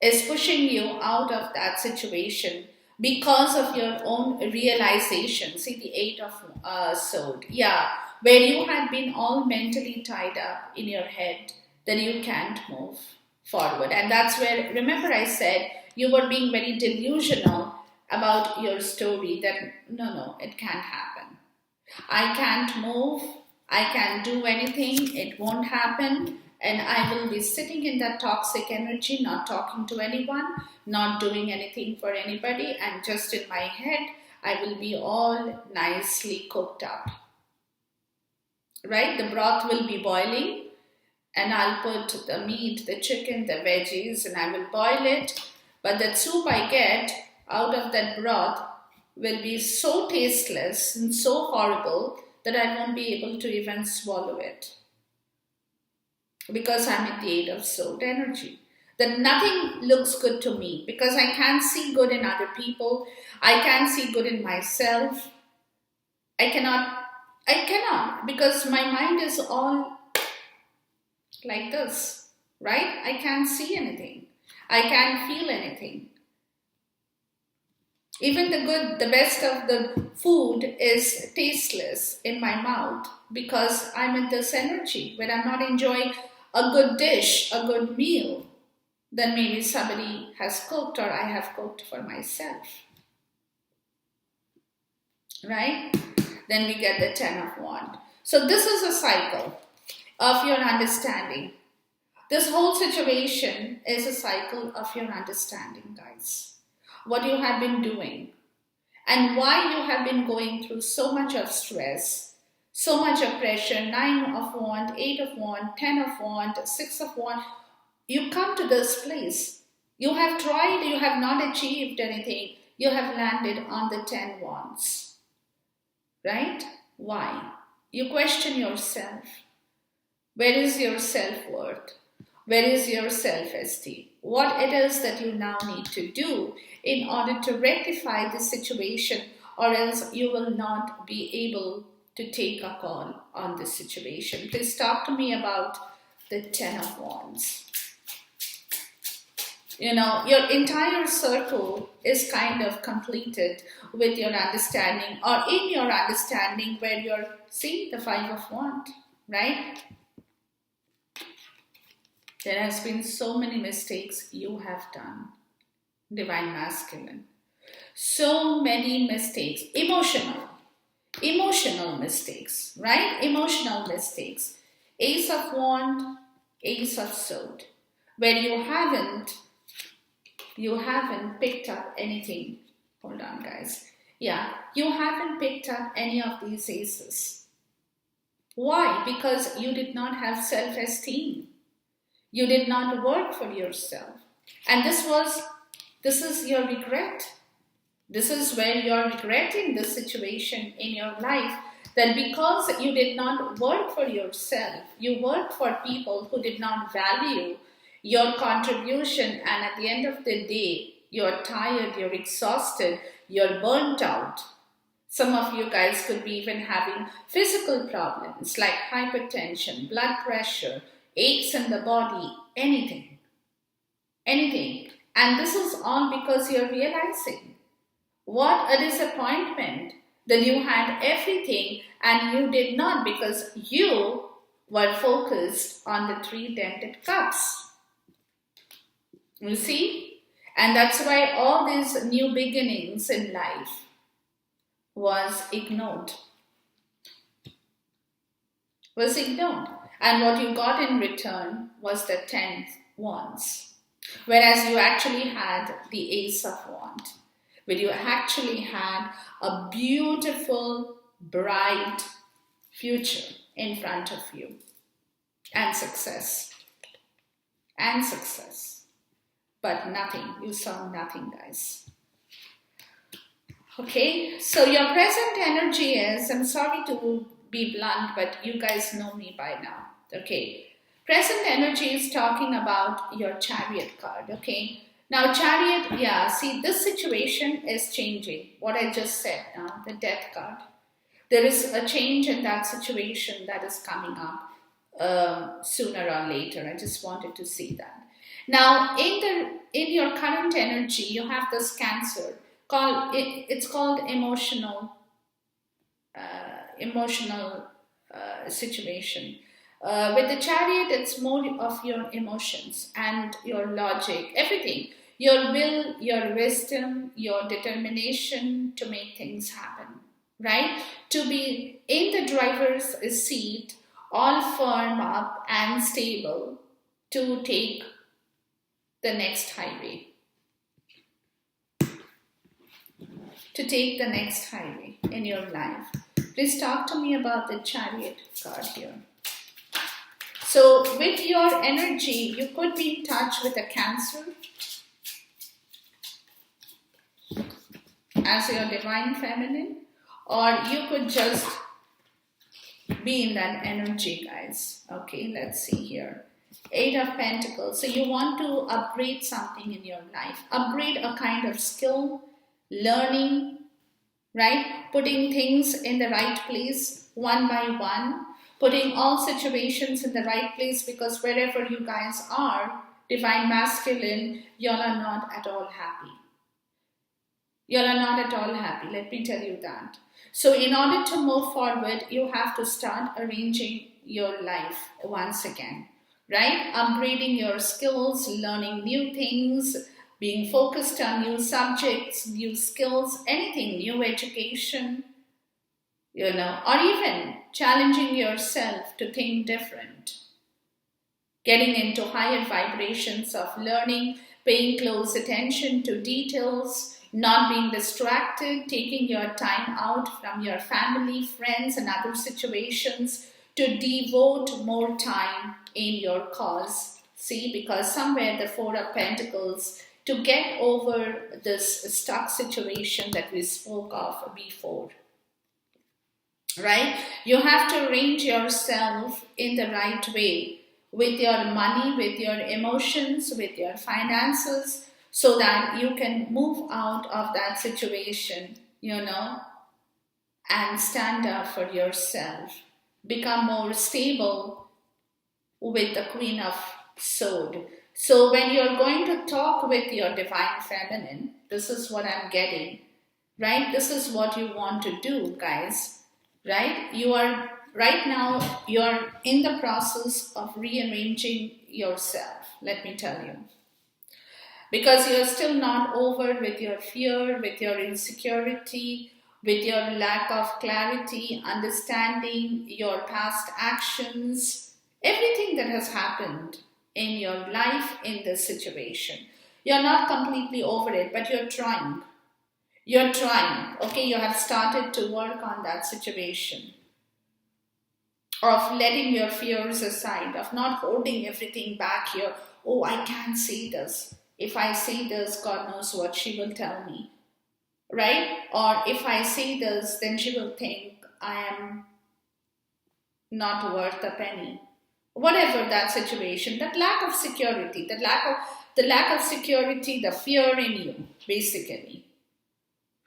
is pushing you out of that situation because of your own realization. See the Eight of Swords. Yeah, where you had been all mentally tied up in your head that you can't move forward. And that's where, remember I said, you were being very delusional about your story that no, it can't happen. I can't move, I can't do anything, it won't happen. And I will be sitting in that toxic energy, not talking to anyone, not doing anything for anybody, and just in my head, I will be all nicely cooked up. Right? The broth will be boiling, and I'll put the meat, the chicken, the veggies, and I will boil it. But the soup I get out of that broth will be so tasteless and so horrible that I won't be able to even swallow it. Because I'm in the Eight of Swords energy. That nothing looks good to me because I can't see good in other people. I can't see good in myself. I cannot because my mind is all like this, right? I can't see anything. I can't feel anything. Even the best of the food is tasteless in my mouth because I'm in this energy where I'm not enjoying a good dish, a good meal, then maybe somebody has cooked or I have cooked for myself. Right? Then we get the Ten of Wands. So this is a cycle of your understanding. This whole situation is a cycle of your understanding, guys. What you have been doing and why you have been going through so much of stress, so much of pressure. Nine of Wands, Eight of Wands, 10 of Wands, 6 of Wands. You come to this place. You have tried, you have not achieved anything. You have landed on the 10 Wands. Right? Why? You question yourself. Where is your self-worth? Where is your self-esteem? What it is that you now need to do in order to rectify this situation, or else you will not be able to take a call on this situation. Please talk to me about the Ten of Wands. You know, your entire circle is kind of completed with your understanding, or in your understanding where you're seeing the Five of Wands, right? There has been so many mistakes you have done, Divine Masculine. So many mistakes, emotional mistakes, right? Emotional mistakes. Ace of Wands, Ace of Swords, where you haven't picked up anything. Hold on, guys. Yeah, you haven't picked up any of these aces. Why? Because you did not have self-esteem. You did not work for yourself. And this is your regret. This is where you're regretting the situation in your life, that because you did not work for yourself, you worked for people who did not value your contribution, and at the end of the day, you're tired, you're exhausted, you're burnt out. Some of you guys could be even having physical problems like hypertension, blood pressure, aches in the body, anything. Anything. And this is all because you're realizing what a disappointment that you had everything and you did not, because you were focused on the 3 dented cups. You see? And that's why all these new beginnings in life was ignored. And what you got in return was the 10 wands. Whereas you actually had the Ace of Wands. Where you actually had a beautiful, bright future in front of you. And success. But nothing. You saw nothing, guys. Okay, so your present energy is, I'm sorry to be blunt, but you guys know me by now. Okay, present energy is talking about your Chariot card. Okay, now Chariot, yeah, see, this situation is changing. What I just said now, the Death card. There is a change in that situation that is coming up sooner or later. I just wanted to see that. Now, in your current energy, you have this Cancer. It's called emotional situation. With the Chariot, it's more of your emotions and your logic, everything. Your will, your wisdom, your determination to make things happen, right? To be in the driver's seat, all firm up and stable to take the next highway. To take the next highway in your life. Please talk to me about the Chariot card here. So with your energy, you could be in touch with a Cancer as your divine feminine, or you could just be in that energy, guys. Okay, let's see here. 8 of Pentacles. So you want to upgrade something in your life. Upgrade a kind of skill, learning, right? Putting things in the right place one by one. Putting all situations in the right place, because wherever you guys are, Divine Masculine, you are not at all happy. You are not at all happy. Let me tell you that. So in order to move forward, you have to start arranging your life once again. Right? Upgrading your skills, learning new things, being focused on new subjects, new skills, anything, new education, or even challenging yourself to think different. Getting into higher vibrations of learning, paying close attention to details, not being distracted, taking your time out from your family, friends, and other situations to devote more time in your cause. See, because somewhere the 4 of Pentacles, to get over this stuck situation that we spoke of before, right? You have to arrange yourself in the right way with your money, with your emotions, with your finances, so that you can move out of that situation, and stand up for yourself. Become more stable with the Queen of Swords. So when you're going to talk with your Divine Feminine, this is what I'm getting, right? This is what you want to do, guys, right? Right now, you're in the process of rearranging yourself, let me tell you. Because you're still not over with your fear, with your insecurity, with your lack of clarity, understanding your past actions, everything that has happened in your life in this situation. You're not completely over it, but you're trying. You're trying, okay? You have started to work on that situation of letting your fears aside, of not holding everything back here. Oh, I can't say this. If I say this, God knows what she will tell me, right? Or if I say this, then she will think I am not worth a penny. Whatever that situation, that lack of security, the lack of security, the fear in you, basically.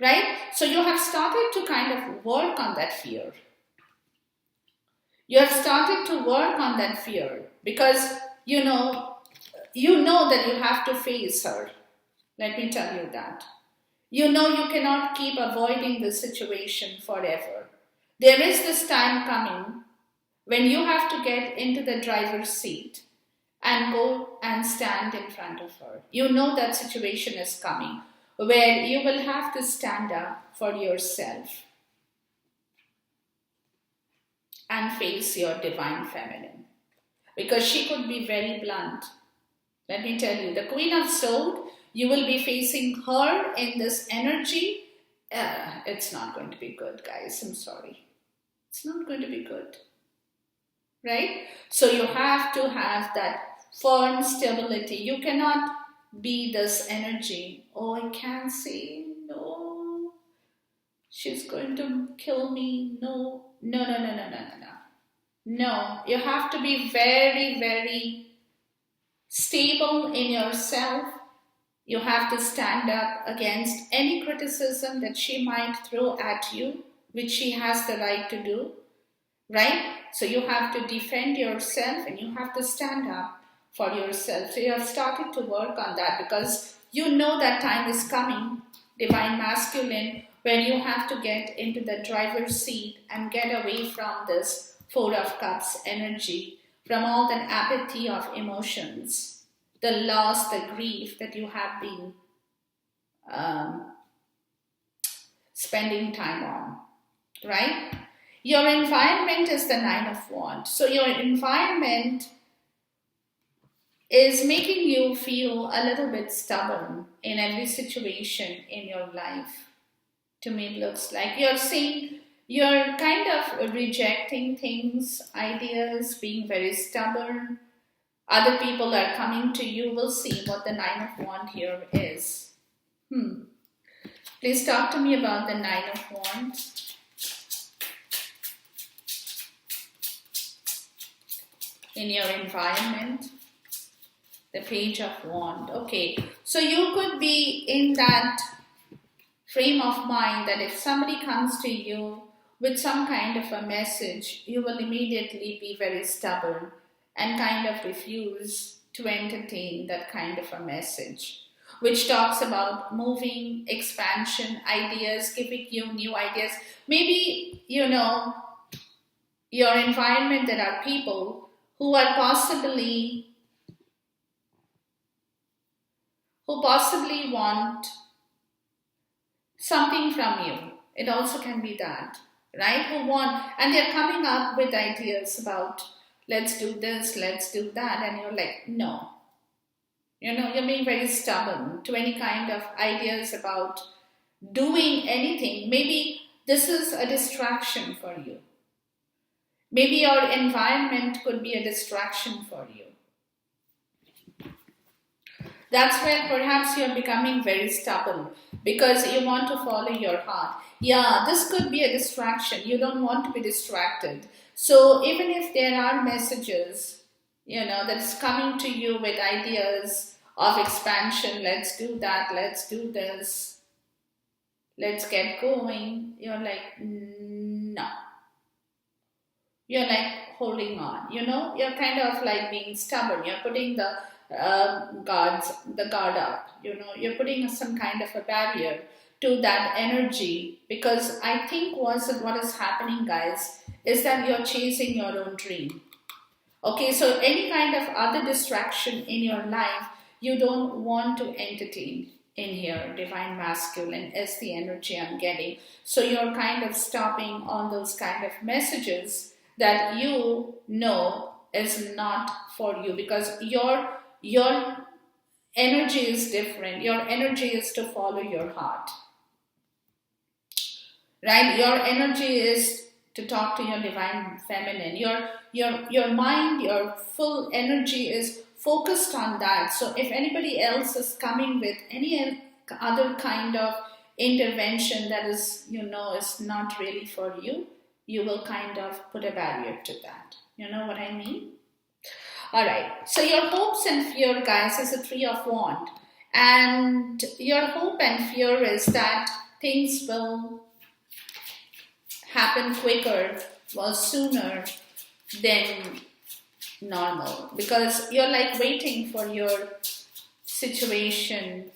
right? So you have started to kind of work on that fear. You have started to work on that fear because you know that you have to face her. Let me tell you that. You know you cannot keep avoiding the situation forever. There is this time coming when you have to get into the driver's seat and go and stand in front of her. You know that situation is coming where you will have to stand up for yourself and face your divine feminine. Because she could be very blunt. Let me tell you, the Queen of Swords, you will be facing her in this energy. It's not going to be good, guys. I'm sorry. It's not going to be good. Right? So you have to have that firm stability. You cannot be this energy. Oh, I can't say no. She's going to kill me. No. No, you have to be very, very stable in yourself. You have to stand up against any criticism that she might throw at you, which she has the right to do, right? So you have to defend yourself and you have to stand up for yourself. So you have started to work on that because you know that time is coming, divine masculine, where you have to get into the driver's seat and get away from this Four of Cups energy, from all the apathy of emotions, the loss, the grief that you have been spending time on, right? Your environment is the Nine of Wands. So your environment is making you feel a little bit stubborn in every situation in your life. To me, it looks like you're saying you're kind of rejecting things, ideas, being very stubborn. Other people are coming to you. We'll see what the Nine of Wands here is. Please talk to me about the Nine of Wands. In your environment, the Page of Wands. Okay, so you could be in that frame of mind that if somebody comes to you with some kind of a message, you will immediately be very stubborn and kind of refuse to entertain that kind of a message, which talks about moving, expansion, ideas, giving you new ideas. Maybe, your environment, there are people who possibly want something from you. It also can be that, right? And they're coming up with ideas about, let's do this, let's do that. And you're like, no. You're being very stubborn to any kind of ideas about doing anything. Maybe this is a distraction for you. Maybe your environment could be a distraction for you. That's where perhaps you're becoming very stubborn because you want to follow your heart. Yeah, this could be a distraction. You don't want to be distracted. So even if there are messages, that's coming to you with ideas of expansion, let's do that, let's do this, let's get going, you're like, no. You're like holding on, you're kind of like being stubborn. You're putting the guard up, you're putting some kind of a barrier to that energy, because I think what is happening, guys, is that you're chasing your own dream. Okay, so any kind of other distraction in your life, you don't want to entertain in here. Divine masculine is the energy I'm getting. So you're kind of stopping on those kind of messages that is not for you, because your energy is different. Your energy is to follow your heart, right? Your energy is to talk to your divine feminine. Your mind, your full energy is focused on that. So if anybody else is coming with any other kind of intervention that is not really for you, you will kind of put a barrier to that. You know what I mean? Alright, so your hopes and fear, guys, is a Three of Wands. And your hope and fear is that things will happen quicker or sooner than normal, because you're like waiting for your situation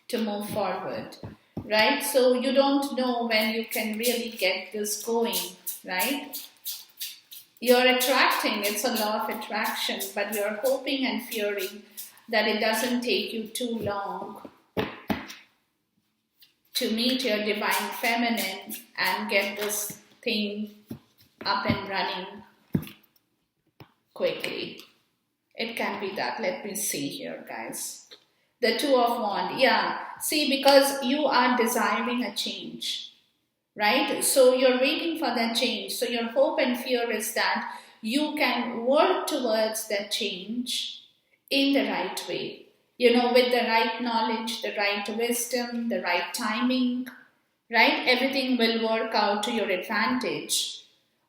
to move forward, right? So you don't know when you can really get this going, right? You're attracting, it's a law of attraction, but you're hoping and fearing that it doesn't take you too long to meet your divine feminine and get this thing up and running quickly. It can be that. Let me see here, guys. The Two of Wands. Yeah. See, because you are desiring a change, right? So you're waiting for that change. So your hope and fear is that you can work towards that change in the right way. You know, with the right knowledge, the right wisdom, the right timing, right? Everything will work out to your advantage.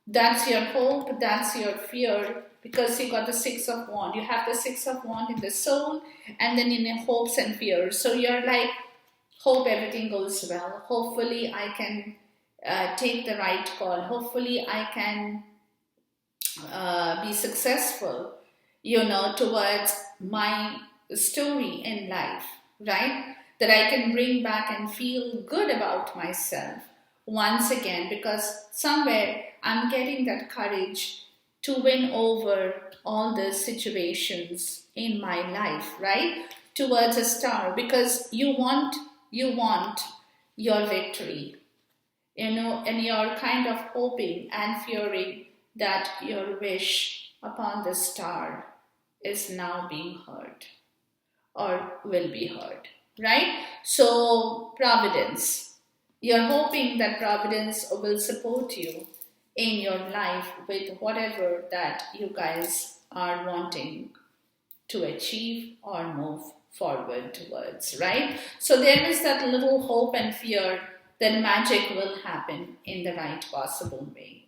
That's your hope, that's your fear, because you got the Six of Wands. You have the Six of Wands in the soul and then in your hopes and fears. So you're like, hope everything goes well. Hopefully I can take the right call. Hopefully I can be successful, you know, towards my story in life, right? That I can bring back and feel good about myself once again, because somewhere I'm getting that courage to win over all the situations in my life, right? Towards a star, because you want your victory, you know, and you're kind of hoping and fearing that your wish upon the star is now being heard or will be heard, right? So Providence, you're hoping that Providence will support you in your life with whatever that you guys are wanting to achieve or move forward towards, right? So there is that little hope and fear that magic will happen in the right possible way,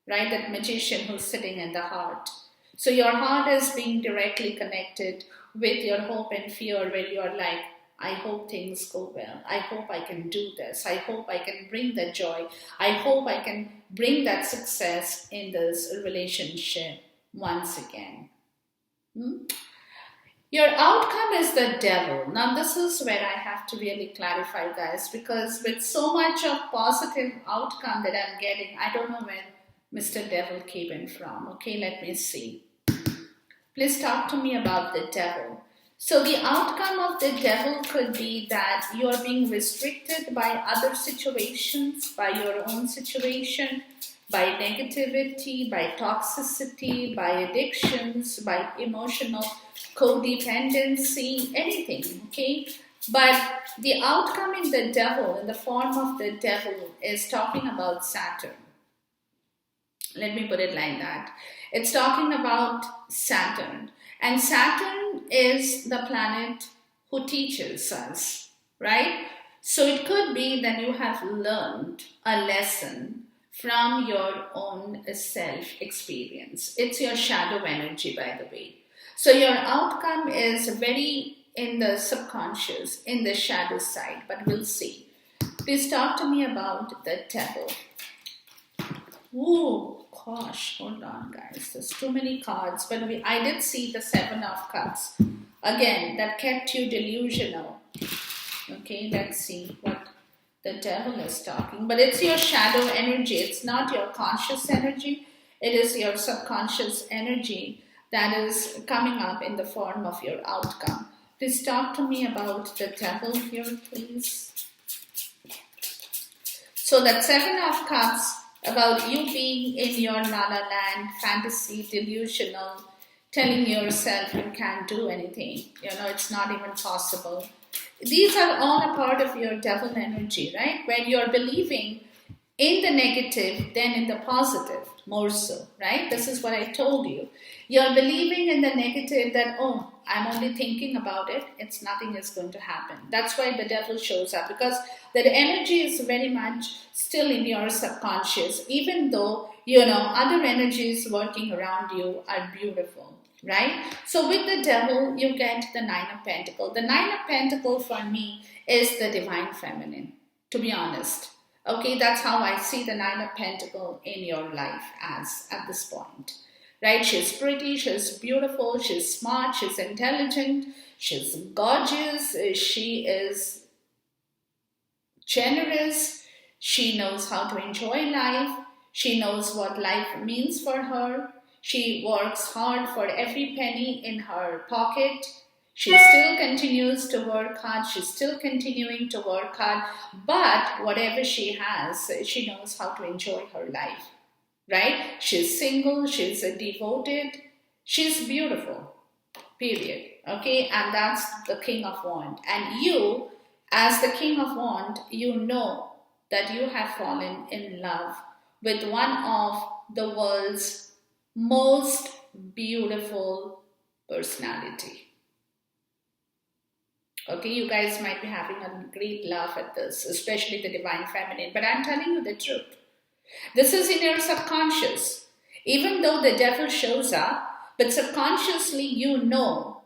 right? That magician who's sitting in the heart. So your heart is being directly connected with your hope and fear, where you're like, I hope things go well. I hope I can do this. I hope I can bring the joy. I hope I can bring that success in this relationship once again. Your outcome is the devil. Now this is where I have to really clarify, guys, because with so much of positive outcome that I'm getting, I don't know where Mr. Devil came in from. Okay, let me see. Please talk to me about the devil. So the outcome of the devil could be that you are being restricted by other situations, by your own situation, by negativity, by toxicity, by addictions, by emotional codependency, anything, okay? But the outcome in the devil, in the form of the devil, is talking about Saturn. Let me put it like that. It's talking about Saturn. And Saturn is the planet who teaches us, right? So it could be that you have learned a lesson from your own self experience. It's your shadow energy, by the way. So your outcome is very in the subconscious, in the shadow side, but we'll see. Please talk to me about the devil. Oh gosh, hold on, guys. There's too many cards, but I did see the Seven of Cups. Again, that kept you delusional. Okay, let's see what the devil is talking. But it's your shadow energy. It's not your conscious energy. It is your subconscious energy that is coming up in the form of your outcome. Please talk to me about the devil here, please. So that Seven of Cups, about you being in your la la land, fantasy, delusional, telling yourself you can't do anything, you know, it's not even possible. These are all a part of your devil energy, right? When you're believing in the negative than in the positive, more so, right? This is what I told you. You're believing in the negative that, oh, I'm only thinking about it, nothing is going to happen. That's why the devil shows up, because that energy is very much still in your subconscious, even though, you know, other energies working around you are beautiful, right? So with the devil, you get the Nine of Pentacles. The Nine of Pentacles for me is the divine feminine. to be honest. Okay, that's how I see the Nine of Pentacles in your life as at this point. Right? She's pretty, she's beautiful, she's smart, she's intelligent, she's gorgeous, she is generous, she knows how to enjoy life, she knows what life means for her, she works hard for every penny in her pocket. She still continues to work hard. She's still continuing to work hard. But whatever she has, she knows how to enjoy her life. Right? She's single. She's devoted. She's beautiful. Period. Okay? And that's the King of Wands. And you, as the King of Wands, you know that you have fallen in love with one of the world's most beautiful personality. Okay, you guys might be having a great laugh at this, especially the Divine Feminine, but I'm telling you the truth. This is in your subconscious. Even though the devil shows up, but subconsciously you know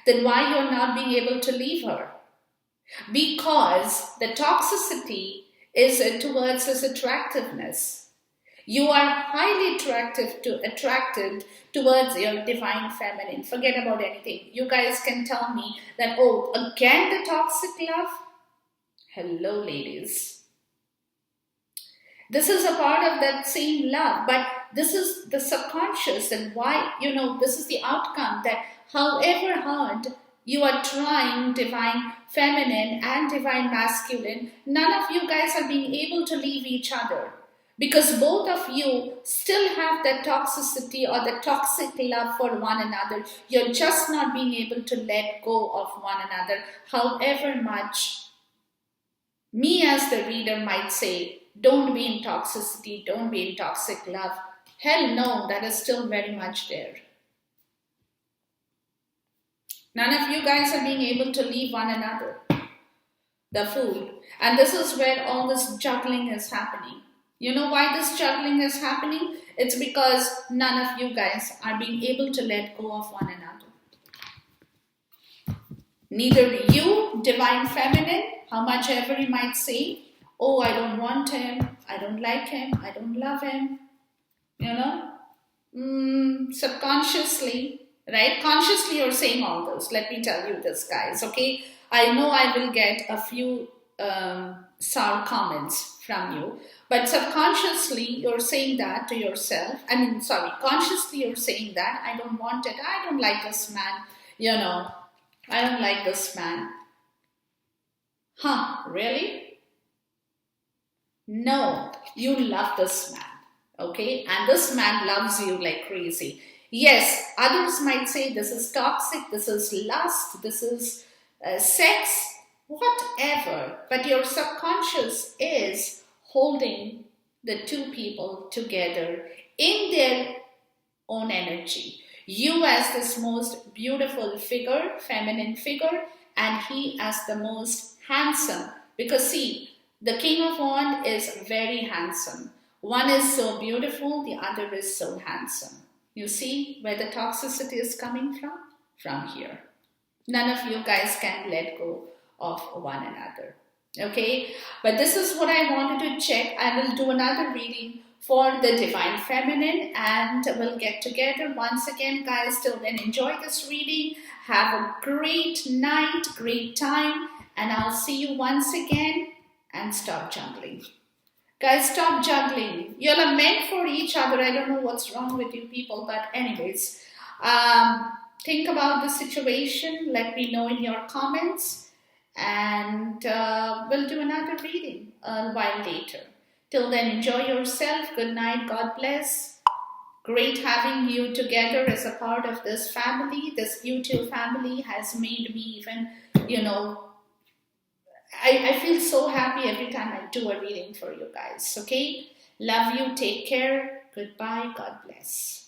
that why you're not being able to leave her. Because the toxicity is towards this attractiveness. You are highly attracted towards your Divine Feminine. Forget about anything. You guys can tell me that, oh, again the toxic love? Hello, ladies. This is a part of that same love, but this is the subconscious, and why, this is the outcome, that however hard you are trying Divine Feminine and Divine Masculine, none of you guys are being able to leave each other. Because both of you still have that toxicity or the toxic love for one another. You're just not being able to let go of one another. However much me as the reader might say, don't be in toxicity, don't be in toxic love. Hell no, that is still very much there. None of you guys are being able to leave one another. The Fool. And this is where all this juggling is happening. You know why this juggling is happening? It's because none of you guys are being able to let go of one another. Neither you, Divine Feminine, how much ever you might say, oh, I don't want him, I don't like him, I don't love him, subconsciously, right? Consciously you're saying all this. Let me tell you this, guys, okay? I know I will get a few sour comments from you, but subconsciously you're saying that to yourself. Consciously you're saying that I don't want it, I don't like this man, I don't like this man. Huh, really? No, you love this man, okay? And this man loves you like crazy. Yes, others might say this is toxic, this is lust, this is sex, whatever. But your subconscious is holding the two people together in their own energy. You as this most beautiful figure, feminine figure, and he as the most handsome. Because see, the King of Wands is very handsome. One is so beautiful, the other is so handsome. You see where the toxicity is coming from? From here. None of you guys can let go of one another. Okay? But this is what I wanted to check. I will do another reading for the Divine Feminine and we'll get together once again, guys. Till then, enjoy this reading. Have a great night, great time, and I'll see you once again. And stop juggling. Guys, stop juggling. You all are meant for each other. I don't know what's wrong with you people, but anyways, think about the situation. Let me know in your comments, and we'll do another reading a while later. Till then, enjoy yourself. Good night. God bless. Great having you together as a part of this family. This YouTube family has made me even, I feel so happy every time I do a reading for you guys, okay? Love you, take care, goodbye, God bless.